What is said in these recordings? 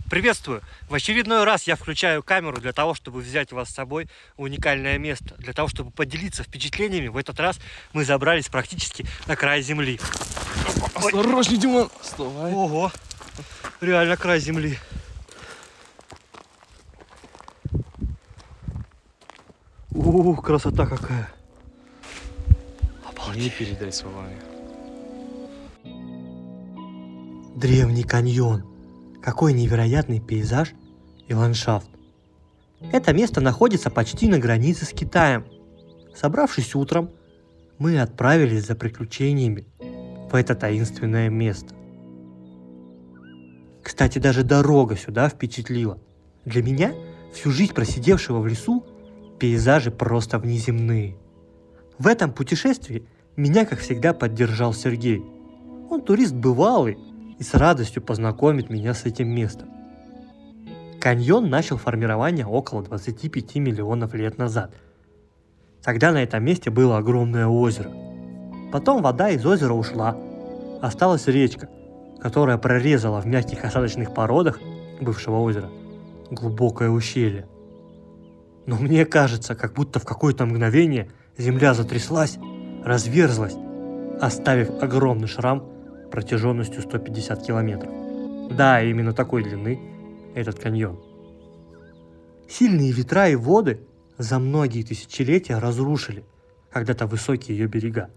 Приветствую! В очередной раз я включаю камеру для того, чтобы взять вас с собой в уникальное место. Для того, чтобы поделиться впечатлениями. В этот раз мы забрались практически на край земли. Осторожней, Димон! Вставай! Ого! Реально край земли. Красота какая! Не передай словами. Древний каньон. Какой невероятный пейзаж и ландшафт. Это место находится почти на границе с Китаем. Собравшись утром, мы отправились за приключениями в это таинственное место. Кстати, даже дорога сюда впечатлила. Для меня, всю жизнь просидевшего в лесу, пейзажи просто внеземные. В этом путешествии меня, как всегда, поддержал Сергей. Он турист бывалый и с радостью познакомит меня с этим местом. Каньон начал формирование около 25 миллионов лет назад. Тогда на этом месте было огромное озеро. Потом вода из озера ушла. Осталась речка, которая прорезала в мягких осадочных породах бывшего озера глубокое ущелье. Но мне кажется, как будто в какое-то мгновение земля затряслась, разверзлась, оставив огромный шрам протяженностью 150 километров. Да, именно такой длины этот каньон. Сильные ветра и воды за многие тысячелетия разрушили когда-то высокие ее берега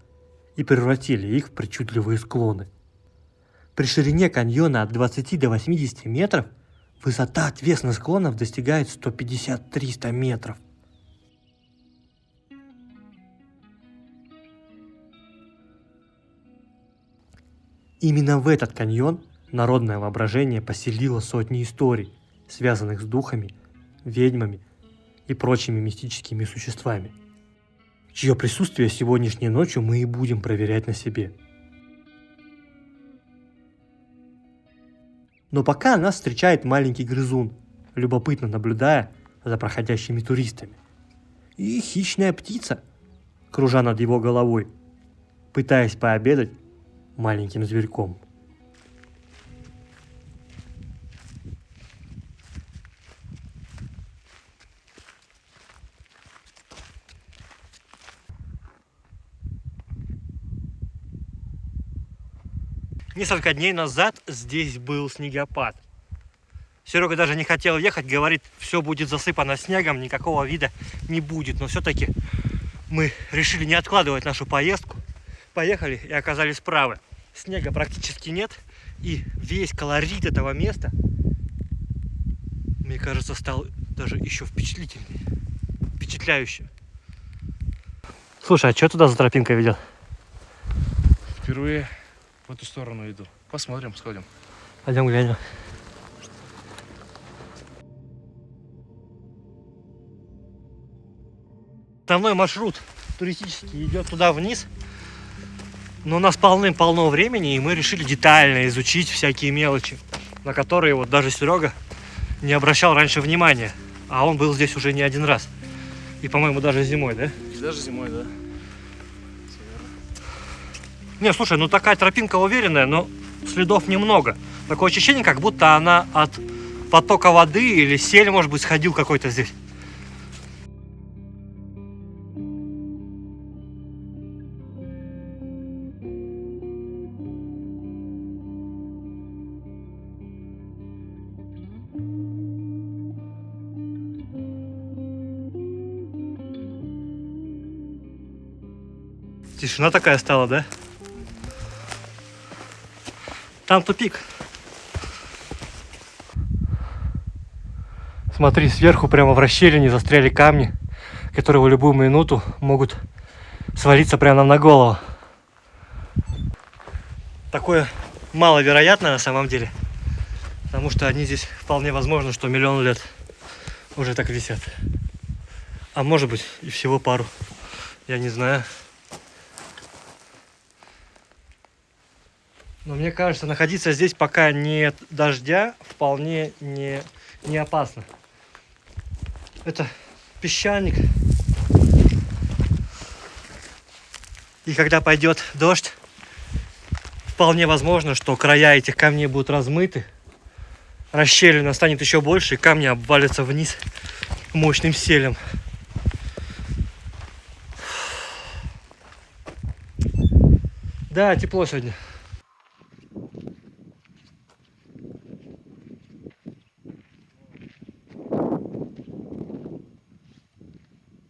и превратили их в причудливые склоны. При ширине каньона от 20 до 80 метров высота отвесных склонов достигает 150-300 метров. Именно в этот каньон народное воображение поселило сотни историй, связанных с духами, ведьмами и прочими мистическими существами, чье присутствие сегодняшней ночью мы и будем проверять на себе. Но пока нас встречает маленький грызун, любопытно наблюдая за проходящими туристами. И хищная птица, кружа над его головой, пытаясь пообедать маленьким зверьком. Несколько дней назад здесь был снегопад. Серега даже не хотел ехать, говорит, все будет засыпано снегом, никакого вида не будет. Но все-таки мы решили не откладывать нашу поездку. Поехали и оказались правы. Снега практически нет, и весь колорит этого места, мне кажется, стал даже еще впечатлительнее, впечатляюще. Слушай, а что туда за тропинка ведет? Впервые в эту сторону иду. Посмотрим, сходим. Пойдем глянем. Основной маршрут туристический идет туда вниз. Но у нас полным-полно времени, и мы решили детально изучить всякие мелочи, на которые вот даже Серега не обращал раньше внимания. А он был здесь уже не один раз. И, по-моему, даже зимой, да? И даже зимой, да. Не, слушай, ну такая тропинка уверенная, но следов немного. Такое ощущение, как будто она от потока воды или сель, может быть, сходил какой-то здесь. Тишина такая стала, да? Там тупик. Смотри, сверху прямо в расщелине застряли камни, которые в любую минуту могут свалиться прямо нам на голову. Такое маловероятно на самом деле, потому что они здесь вполне возможно, что миллион лет уже так висят. А может быть и всего пару, я не знаю. Но мне кажется, находиться здесь, пока нет дождя, вполне не опасно. Это песчаник. И когда пойдет дождь, вполне возможно, что края этих камней будут размыты. расщелина станет еще больше, и камни обвалятся вниз мощным селем. Да, тепло сегодня.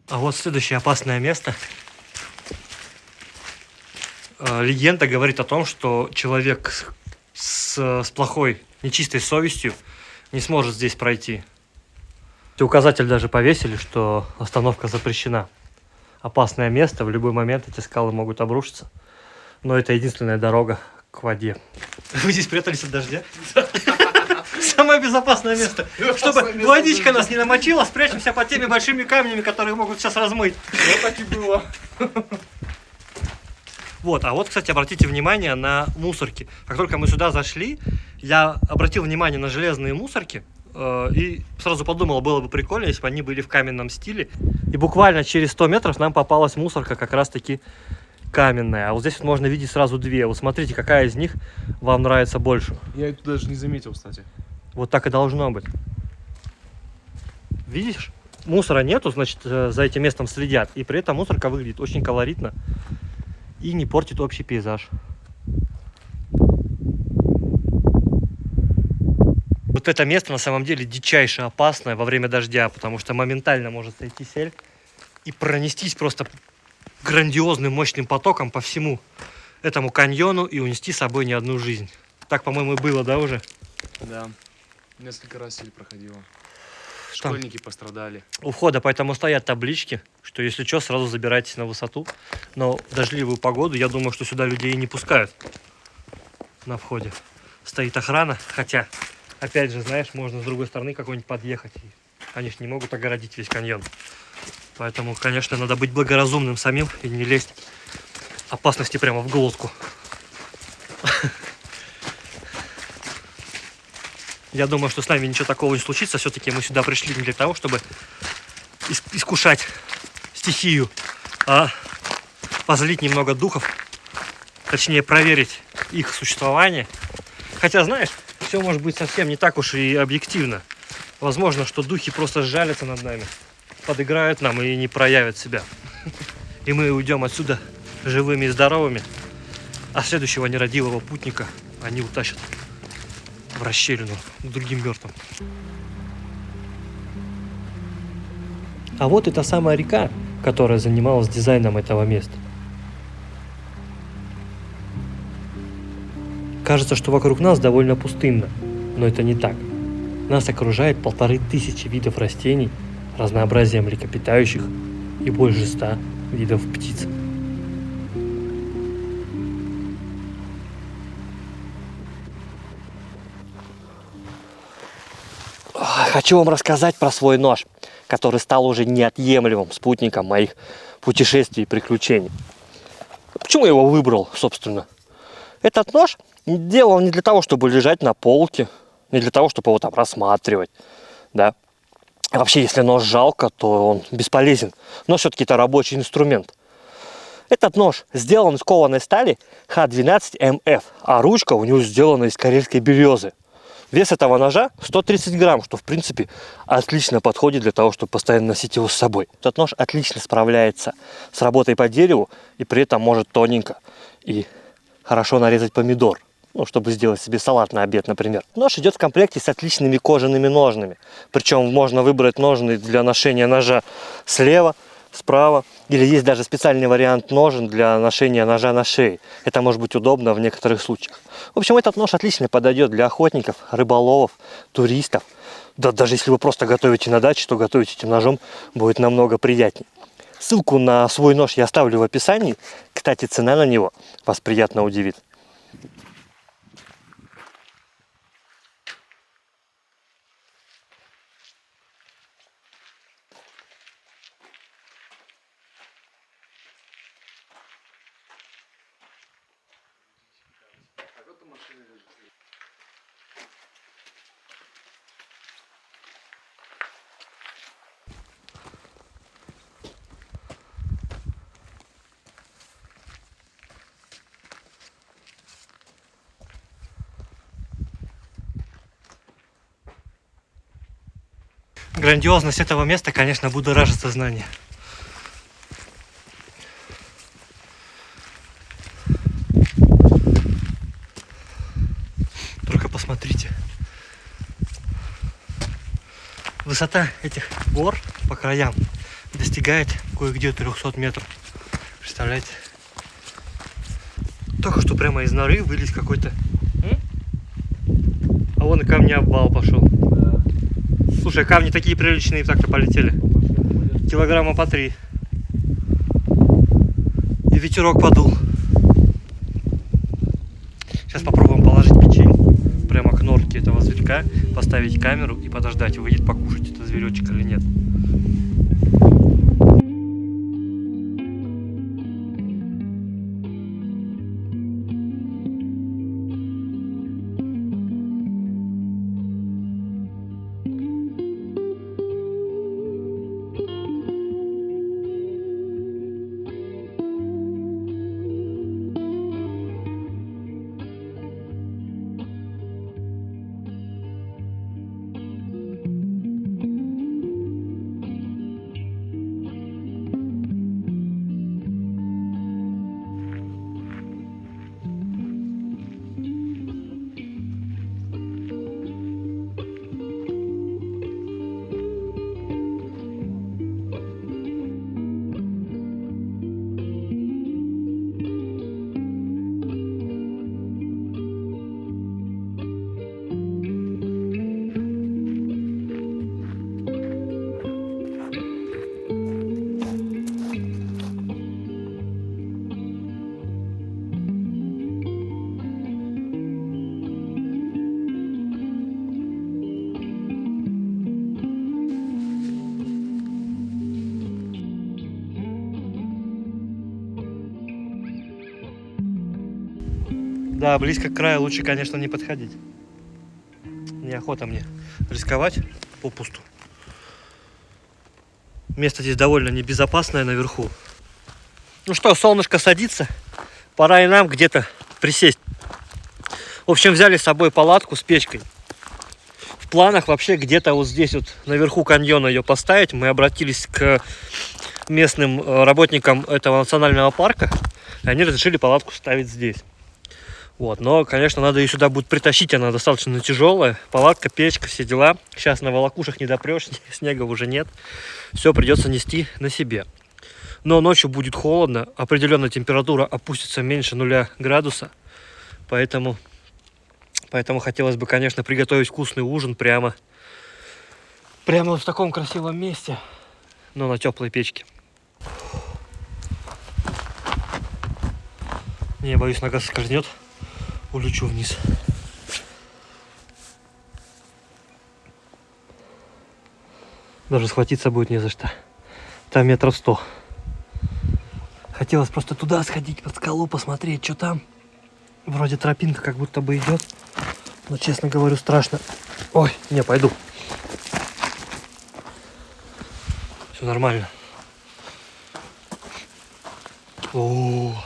А вот следующее опасное место. Легенда говорит о том, что человек с плохой, нечистой совестью не сможет здесь пройти. Указатель даже повесили, что остановка запрещена. Опасное место, в любой момент эти скалы могут обрушиться. Но это единственная дорога к воде. Вы здесь прятались от дождя? Самое безопасное место. Чтобы водичка нас не намочила, спрячемся под теми большими камнями, которые могут сейчас размыть. Вот так и было. Вот, а вот, кстати, обратите внимание на мусорки. Как только мы сюда зашли, я обратил внимание на железные мусорки и сразу подумал, было бы прикольно, если бы они были в каменном стиле. И буквально через 100 метров нам попалась мусорка как раз-таки каменная. А вот здесь вот можно видеть сразу две. Вот смотрите, какая из них вам нравится больше. Я это даже не заметил, кстати. Вот так и должно быть. Видишь? Мусора нету, значит, за этим местом следят. И при этом мусорка выглядит очень колоритно и не портит общий пейзаж. Вот это место на самом деле дичайше опасное во время дождя, потому что моментально может сойти сель и пронестись просто грандиозным мощным потоком по всему этому каньону и унести с собой не одну жизнь. Так, по-моему, и было, да, уже? Да. Несколько раз сель проходила. Школьники пострадали. У входа поэтому стоят таблички, что если что, сразу забирайтесь на высоту. Но в дождливую погоду, я думаю, что сюда людей не пускают на входе. Стоит охрана, хотя, опять же, знаешь, можно с другой стороны какой-нибудь подъехать. Они же не могут огородить весь каньон. Поэтому, конечно, надо быть благоразумным самим и не лезть опасности прямо в глотку. Я думаю, что с нами ничего такого не случится. Все-таки мы сюда пришли не для того, чтобы искушать стихию, а позлить немного духов. Точнее, проверить их существование. Хотя, знаешь, все может быть совсем не так уж и объективно. Возможно, что духи просто сжалятся над нами, подыграют нам и не проявят себя. И мы уйдем отсюда живыми и здоровыми, а следующего нерадивого путника они утащат в расщелину к другим мертвым. А вот и та самая река, которая занималась дизайном этого места. Кажется, что вокруг нас довольно пустынно, но это не так. Нас окружает 1500 видов растений, разнообразие млекопитающих и больше 100 видов птиц. Хочу вам рассказать про свой нож, который стал уже неотъемлемым спутником моих путешествий и приключений. Почему я его выбрал, собственно? Этот нож делал не для того, чтобы лежать на полке, не для того, чтобы его там рассматривать, да. А вообще, если нож жалко, то он бесполезен. Но все-таки это рабочий инструмент. Этот нож сделан из кованой стали Х12МФ, а ручка у него сделана из карельской березы. Вес этого ножа 130 грамм, что в принципе отлично подходит для того, чтобы постоянно носить его с собой. Этот нож отлично справляется с работой по дереву и при этом может тоненько и хорошо нарезать помидор. Ну, чтобы сделать себе салат на обед, например. Нож идет в комплекте с отличными кожаными ножнами. Причем можно выбрать ножны для ношения ножа слева, справа. Или есть даже специальный вариант ножен для ношения ножа на шее. Это может быть удобно в некоторых случаях. В общем, этот нож отлично подойдет для охотников, рыболовов, туристов. Да даже если вы просто готовите на даче, то готовить этим ножом будет намного приятнее. Ссылку на свой нож я оставлю в описании. Кстати, цена на него вас приятно удивит. Грандиозность этого места, конечно, будоражит сознание. Только посмотрите. Высота этих гор по краям достигает кое-где 300 метров. Представляете? Только что прямо из норы вылез какой-то... А вон и камни обвал пошел. Да. Слушай, камни такие приличные так-то полетели. Килограмма по 3. И ветерок подул. Сейчас попробуем положить печень прямо к норке этого зверька, поставить камеру и подождать, выйдет покушать этот зверечек или нет. Да, близко к краю лучше, конечно, не подходить. Неохота мне рисковать попусту. Место здесь довольно небезопасное наверху. Ну что, солнышко садится. Пора и нам где-то присесть. В общем, взяли с собой палатку с печкой. В планах вообще где-то вот здесь вот наверху каньона ее поставить. Мы обратились к местным работникам этого национального парка. И они разрешили палатку ставить здесь. Вот, но, конечно, надо ее сюда будет притащить, она достаточно тяжелая. Палатка, печка, все дела. Сейчас на волокушах не допрешь, снега уже нет. Все придется нести на себе. Но ночью будет холодно, определенно температура опустится меньше 0 градуса. Поэтому хотелось бы, конечно, приготовить вкусный ужин прямо вот в таком красивом месте, но на теплой печке. Не, боюсь, нога соскользнет. Улечу вниз. Даже схватиться будет не за что. Там 100 метров. Хотелось просто туда сходить, под скалу, посмотреть, что там. Вроде тропинка как будто бы идет. Но, честно говорю, страшно. Ой, не, пойду. Все нормально. О-о-о.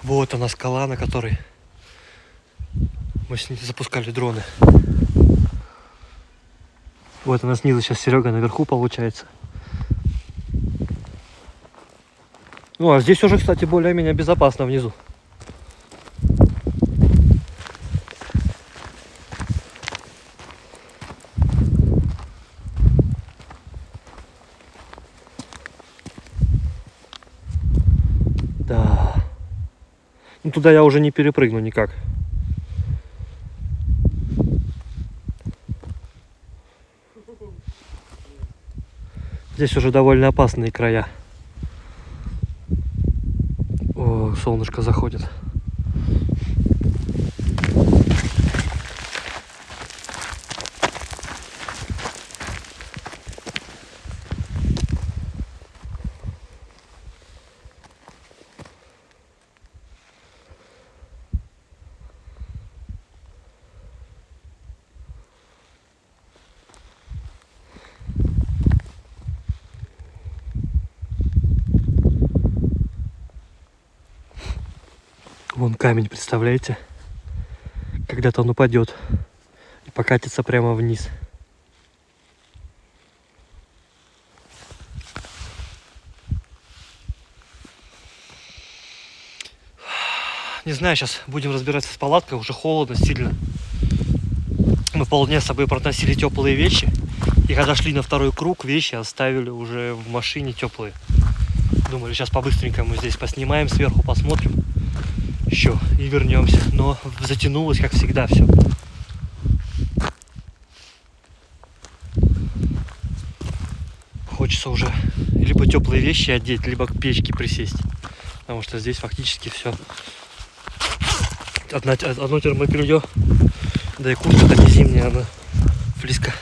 Вот она скала, на которой мы запускали дроны. Вот она снизу, сейчас Серега наверху получается. Ну а здесь уже, кстати, более-менее безопасно внизу. Да. Ну, туда я уже не перепрыгну никак. Здесь уже довольно опасные края. О, солнышко заходит. Вон камень, представляете? Когда-то он упадет и покатится прямо вниз. Не знаю, сейчас будем разбираться с палаткой, уже холодно сильно. Мы полдня с собой проносили теплые вещи. И когда шли на второй круг, вещи оставили уже в машине теплые. Думали, сейчас по-быстренькому здесь поснимаем сверху, посмотрим еще и вернемся. Но затянулось, как всегда, все. Хочется уже либо теплые вещи одеть, либо к печке присесть. Потому что здесь фактически все. Одно термобелье, да и куртка-то не зимняя, она флиска.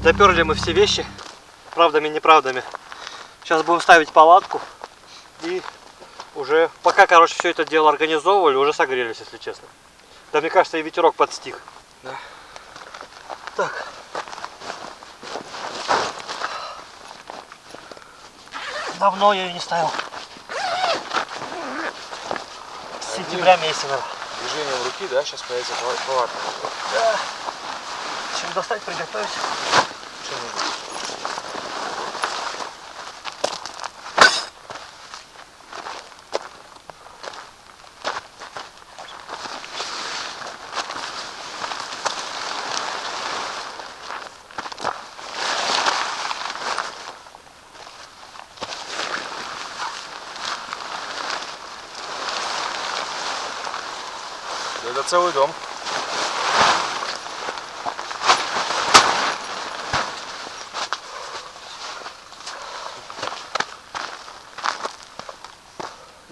Доперли мы все вещи, правдами неправдами. Сейчас будем ставить палатку и уже, пока, короче, все это дело организовывали, уже согрелись, если честно. Да, мне кажется, и ветерок подстих. Да. Так. Давно я ее не ставил. С сентября месяца, наверное. Движением руки, да, сейчас появится палатка. Да. Чем достать, приготовить. Что нужно? Это целый дом.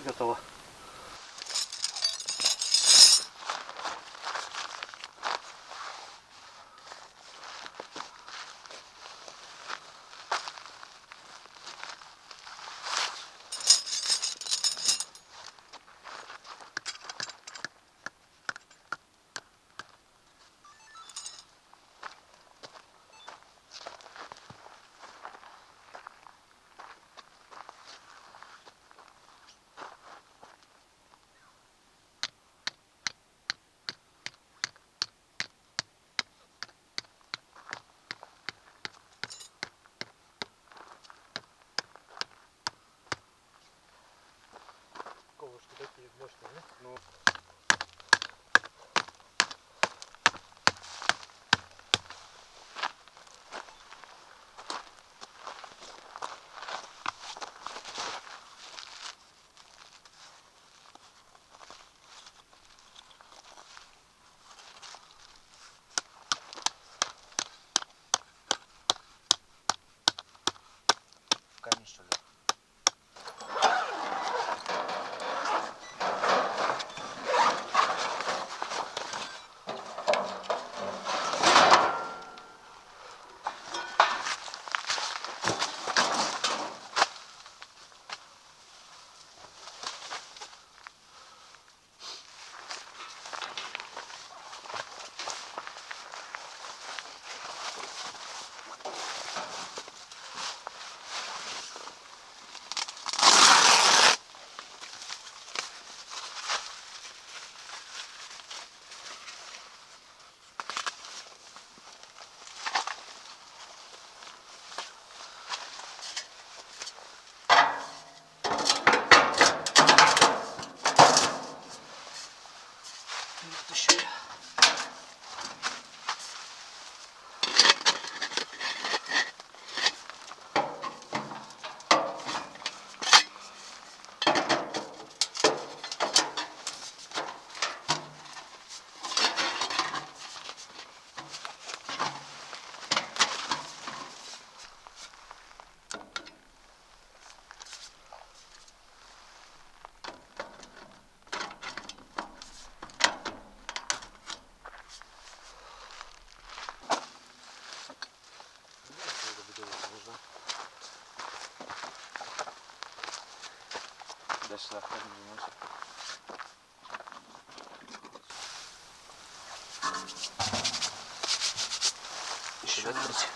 Готово. Колышки такие мощные, да? Ну. Камень, что ли? туда-сюда ходим, вернулся. Еще открыть.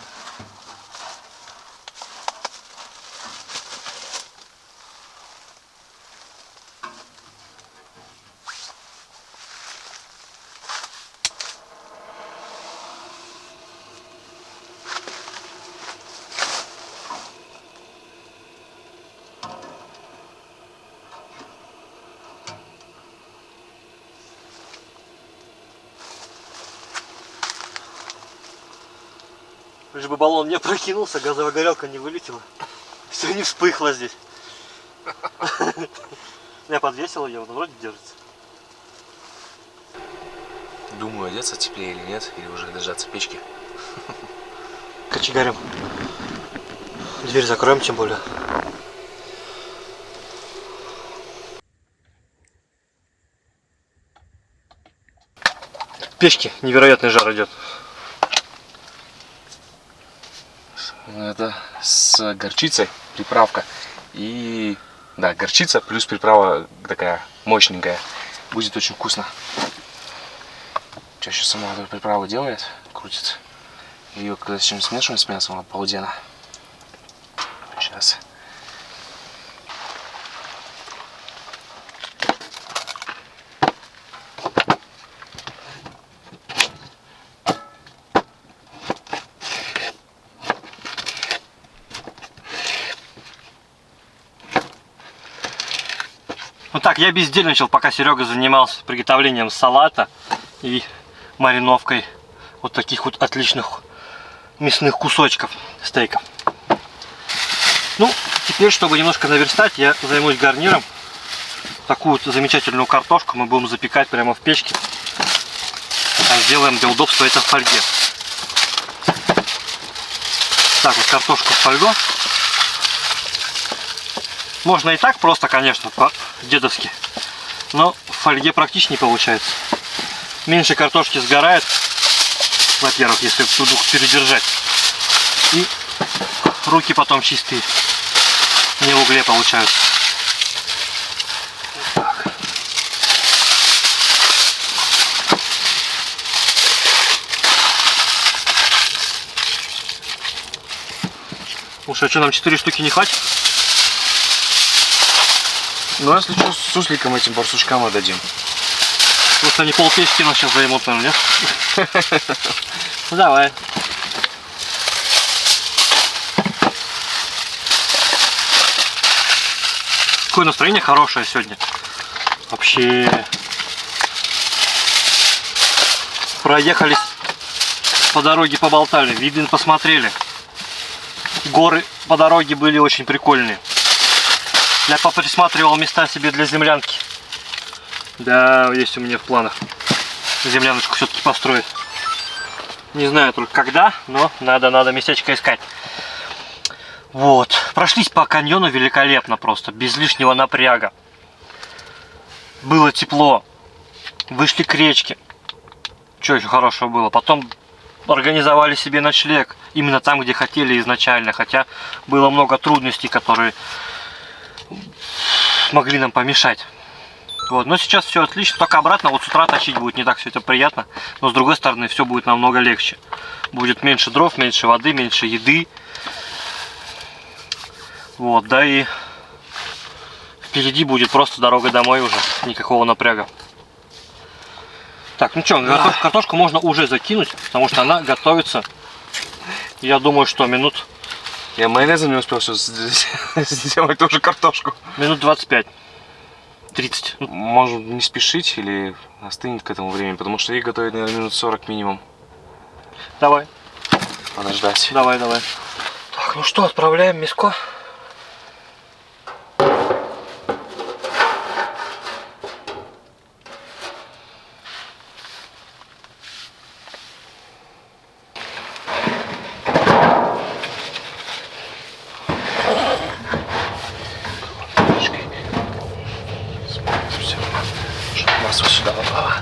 Лишь бы баллон не опрокинулся, газовая горелка не вылетела. Все не вспыхло здесь. Я подвесил ее, вроде держится. Думаю, одеться теплее или нет, или уже дождаться печки. Кочегарим. Дверь закроем, тем более. Печки, невероятный жар идет. Это с горчицей, приправка. И да, горчица плюс приправа такая мощненькая. Будет очень вкусно. Чаще сама эту приправу делает, крутит. Ее когда с чем смешиваем с мясом, обалденно. Сейчас. Ну так, я бездельничал, пока Серега занимался приготовлением салата и мариновкой вот таких вот отличных мясных кусочков стейков. Ну, теперь, чтобы немножко наверстать, я займусь гарниром. Такую вот замечательную картошку мы будем запекать прямо в печке. А сделаем для удобства это в фольге. Так, вот картошку в фольгу. Можно и так просто, конечно, по-дедовски. Но в фольге практичнее получается. Меньше картошки сгорает, во-первых, если вдруг передержать. И руки потом чистые, не в угле получаются. Так. Слушай, а что, нам 4 штуки не хватит? Ну, если что, с сусликом этим барсучкам отдадим. Просто они полпечки нас сейчас займут, наверное, нет? Ну, давай. Какое настроение хорошее сегодня. Вообще. Проехались по дороге, поболтали, виды посмотрели. Горы по дороге были очень прикольные. Я поприсматривал места себе для землянки. Да, есть у меня в планах земляночку все-таки построить. Не знаю только когда, но надо местечко искать. Вот. Прошлись по каньону великолепно просто, без лишнего напряга. Было тепло. Вышли к речке. Что еще хорошего было? Потом организовали себе ночлег. Именно там, где хотели изначально. Хотя было много трудностей, которые могли нам помешать. Вот. Но сейчас все отлично, только обратно вот с утра точить будет не так все это приятно. Но с другой стороны все будет намного легче. Будет меньше дров, меньше воды, меньше еды. Вот, да, и впереди будет просто дорога домой уже, никакого напряга. Так, ну что, картошку можно уже закинуть, потому что она готовится. Я думаю, что минут... Я майонезом не успел все сделать, тоже картошку. Минут 25. 30. Можем не спешить или остынет к этому времени, потому что их готовить, наверное, минут 40 минимум. Давай. Подождать. Давай. Так, ну что, отправляем мяско. Масло сюда попало.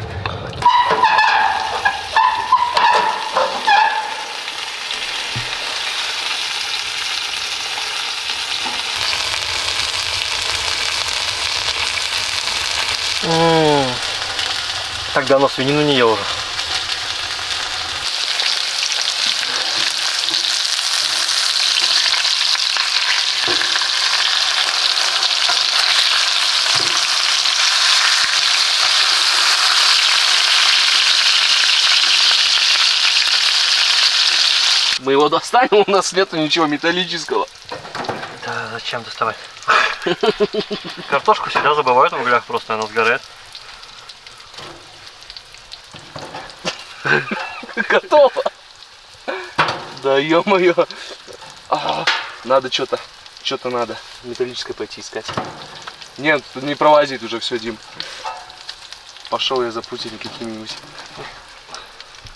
Так давно свинину не ел уже. Мы его достанем, у нас нету ничего металлического. Да зачем доставать? Картошку всегда забывают в углях, просто она сгорает. Готово. Да ё-моё. Надо что-то надо металлическое пойти искать. Нет, тут не пролазит уже все, Дим. Пошел я за путями какими-нибудь.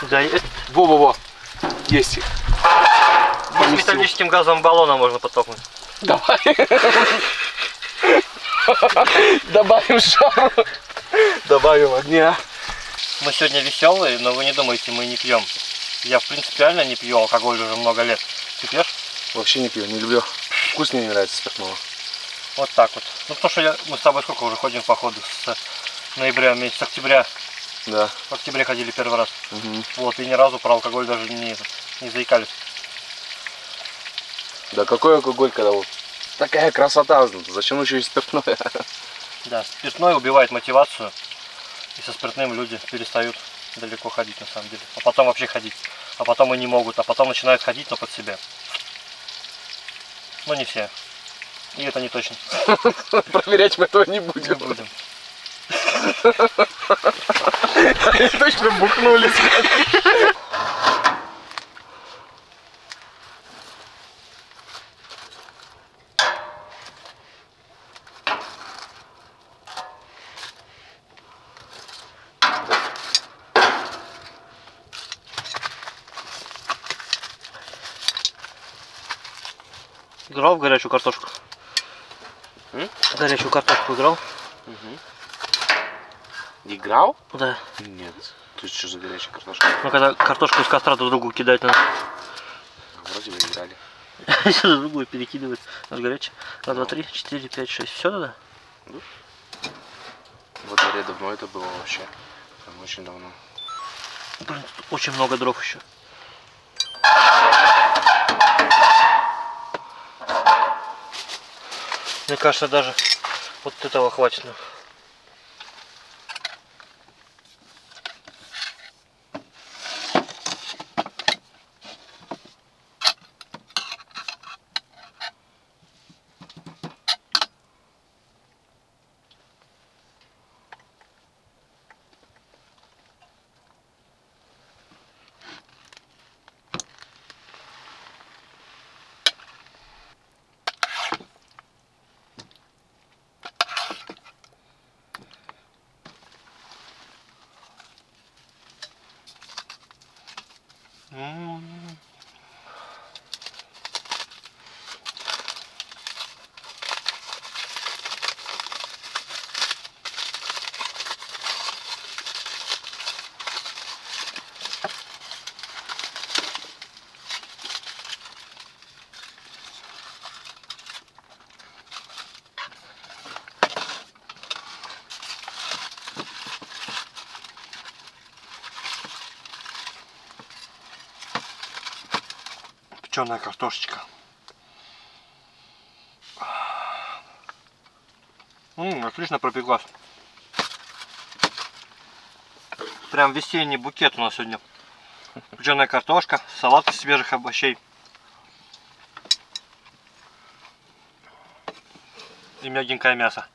Да, есть. Во-во-во. Есть. Металлическим газовым баллоном можно подтолкнуть. Давай. Добавим жару. Добавим огня. Мы сегодня веселые, но вы не думайте, мы не пьем. Я принципиально не пью алкоголь уже много лет. Ты пьешь? Вообще не пью, не люблю. Вкус мне не нравится спиртного. Вот так вот. Ну потому что мы с тобой сколько уже ходим в походы с ноября, с октября. Да. В октябре ходили первый раз. Угу. Вот, и ни разу про алкоголь даже не заикались. Да какой алкоголь, когда вот такая красота, зачем еще и спиртное? Да, спиртное убивает мотивацию. И со спиртным люди перестают далеко ходить на самом деле. А потом вообще ходить. А потом и не могут. А потом начинают ходить, но под себя. Но не все. И это не точно. Проверять мы этого не будем. Не будем. Они точно бухнулись. Играл в горячую картошку? Горячую картошку играл? Играл? Да. Нет. Тут что за горячая картошка? Ну когда картошку из костра друг другу кидать надо. Вроде бы играли. Сейчас другую перекидывать. Наш горячий. Раз, два, три, 4, 5, 6. Все надо? Во дворе давно это было вообще. Прям очень давно. Блин, тут очень много дров еще. Мне кажется, даже вот этого хватит. Печеная картошечка. Отлично пропеклась. Прям весенний букет у нас сегодня. Печеная картошка, салат из свежих овощей. И мягенькое мясо.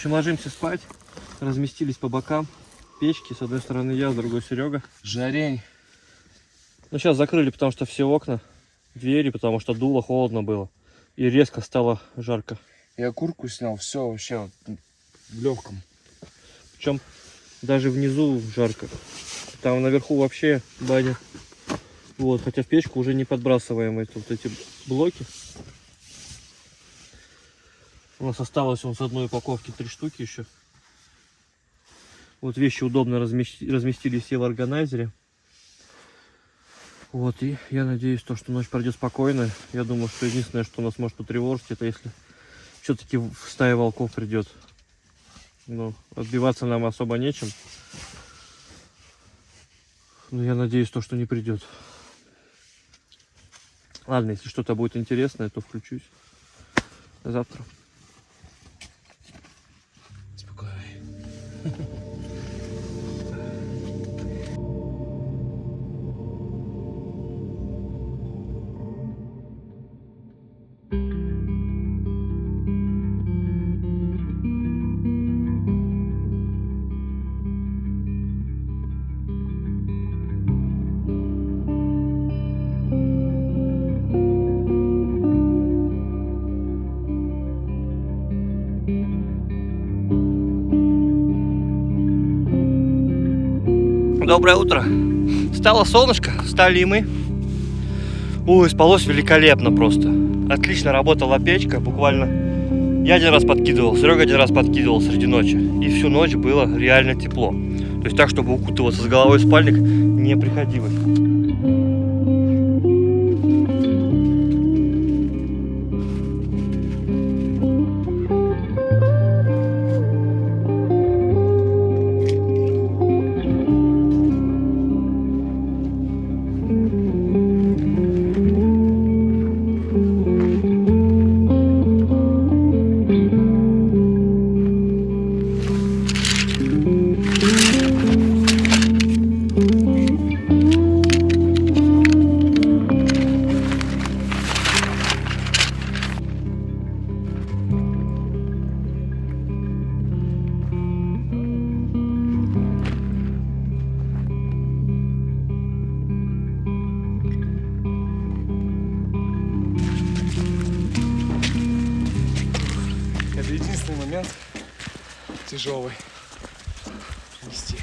общем, ложимся спать. Разместились по бокам. Печки, с одной стороны я, с другой Серега. Жарень. Ну, сейчас закрыли, потому что все окна, двери, потому что дуло, холодно было. И резко стало жарко. Я куртку снял, все вообще вот в легком. Причем даже внизу жарко. Там наверху вообще баня. Вот, хотя в печку уже не подбрасываем вот эти блоки. У нас осталось с одной упаковки 3 штуки еще. Вот вещи удобно разместили все в органайзере. Вот, и я надеюсь, что ночь пройдет спокойно. Я думаю, что единственное, что нас может потревожить, это если все-таки стая волков придет. Ну, отбиваться нам особо нечем. Но я надеюсь, что не придет. Ладно, если что-то будет интересное, то включусь завтра. Спокойно. Доброе утро. Стало солнышко, встали и мы. Ой, спалось великолепно просто. Отлично работала печка, буквально. Я один раз подкидывал, Серега один раз подкидывал среди ночи. И всю ночь было реально тепло. То есть так, чтобы укутываться с головой в спальник, не приходилось. Это единственный момент тяжелый нести.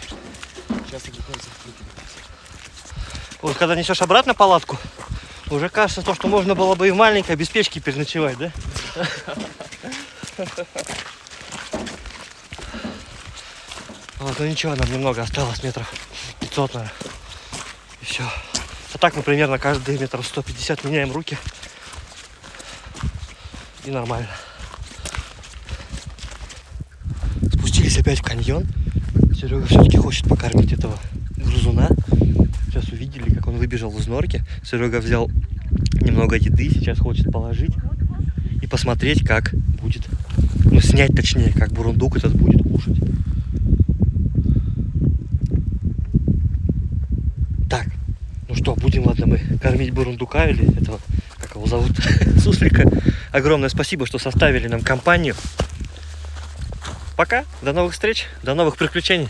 Часто приходится выкидывать. Вот когда несешь обратно палатку, уже кажется, что можно было бы и в маленькой без печки переночевать, да? Вот, ну ничего, нам немного осталось, метров 500, наверное. И все. А так мы примерно каждые метров 150 меняем руки. И нормально. Спустились опять в каньон. Серега все-таки хочет покормить этого грызуна. Сейчас увидели, как он выбежал из норки. Серега взял немного еды, сейчас хочет положить и посмотреть, как будет. Ну, снять точнее, как бурундук этот будет кушать. Так, ну что, будем, ладно, мы кормить бурундука или этого, как его зовут, суслика. Огромное спасибо, что составили нам компанию. Пока, до новых встреч, до новых приключений.